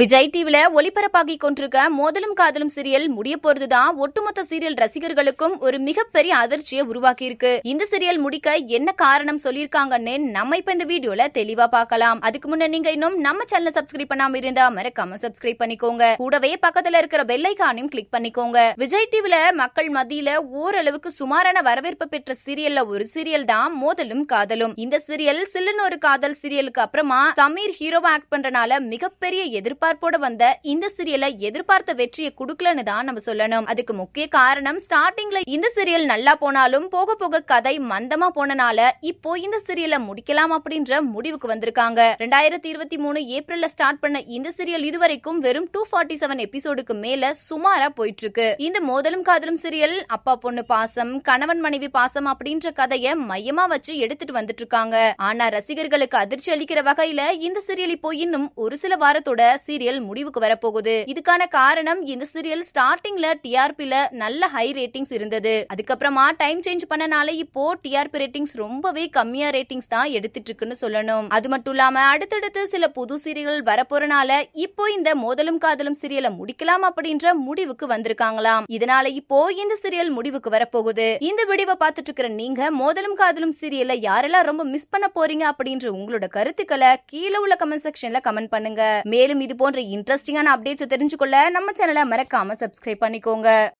விஜய் டிவில ஒளிபரப்பாகி கொண்டிருக்க மோதலும் காதலும் சீரியல் முடிய போறதுதான் ஒட்டுமொத்த சீரியல் ரசிகர்களுக்கும் ஒரு மிகப்பெரிய அதிர்ச்சியை உருவாக்கி இருக்கு. இந்த சீரியல் முடிக்க என்ன காரணம் சொல்லிருக்காங்கன்னு நம்ம இப்ப இந்த வீடியோல தெளிவா பார்க்கலாம். அதுக்கு முன்ன நீங்க இன்னும் நம்ம சேனலை சப்ஸ்கிரைப் பண்ணாம இருந்தா மறக்காம சப்ஸ்கிரைப் பண்ணிக்கோங்க. கூடவே பக்கத்துல இருக்கிற பெல் ஐகானையும் கிளிக் பண்ணிக்கோங்க. விஜய் டிவில மக்கள் மத்தியில ஓரளவுக்கு சுமாரான வரவேற்பு பெற்ற சீரியல்ல ஒரு சீரியல் தான் மோதலும் காதலும். இந்த சீரியல் சில்லுன்னு ஒரு காதல் சீரியலுக்கு அப்புறமா சமீர் ஹீரோவா ஆக்ட் பண்றனால மிகப்பெரிய எதிர்பார்ப்போட வந்த இந்த சீரியலை எதிர்பார்த்த வெற்றியை கொடுக்கலன்னு தான் நம்ம சொல்லணும். அதுக்கு முக்கிய காரணம் ஸ்டார்டிங்ல இந்த சீரியல் நல்லா போனாலும் போக போக கதை மந்தமா போனனால இப்போ இந்த சீரியலை முடிக்கலாம் அப்படின்ற முடிவுக்கு வந்திருக்காங்க. 2023 ஏப்ரல்ல ஸ்டார்ட் பண்ண இந்த சீரியல் இதுவரைக்கும் வெறும் 247 எபிசோடுக்கு மேல சுமாரா போயிட்டு இருக்கு. இந்த மோதலும் காதலும் சீரியல் அப்பா பொண்ணு பாசம், கணவன் மனைவி பாசம் அப்படின்ற கதையை மையமா வச்சு எடுத்துட்டு வந்துட்டு இருக்காங்க. ஆனா ரசிகர்களுக்கு அதிர்ச்சி அளிக்கிற வகையில இந்த சீரியல் இப்போ இன்னும் ஒரு சில வாரத்தோட சீரியல் முடிவுக்கு வரப்போகுது. இதுக்கான காரணம் இந்த சீரியல் ஸ்டார்டிங்ல டிஆர்பில நல்ல ஹை ரேட்டிங்ஸ் இருந்தது. அதுக்கப்புறமா டைம் சேஞ்ச் பண்ணனால இப்போ டிஆர்பி ரேட்டிங்ஸ் ரொம்பவே கம்மியா ரேட்டிங்ஸ் தான் எடுத்துட்டு இருக்குன்னு சொல்லணும். அது மட்டும் இல்லாம அடுத்தடுத்து சில புது சீரியல் வரப்போறனால இப்போ இந்த மோதலும் காதலும் சீரியலை முடிக்கலாம் அப்படின்ற முடிவுக்கு வந்திருக்காங்களாம். இதனால இப்போ இந்த சீரியல் முடிவுக்கு வரப்போகுது. இந்த வீடியோவை பார்த்துட்டு இருக்கிற நீங்க மோதலும் காதலும் சீரியல்ல யாரெல்லாம் ரொம்ப மிஸ் பண்ண போறீங்க அப்படின்ற உங்களோட கருத்துக்களை கீழே உள்ள கமெண்ட் செக்ஷன்ல கமெண்ட் பண்ணுங்க. மேலும் இது போன்ற இன்ட்ரெஸ்டிங்கான அப்டேட்ஸ் தெரிஞ்சுக்கொள்ள நம்ம சேனலை மறக்காம சப்ஸ்கிரைப் பண்ணிக்கோங்க.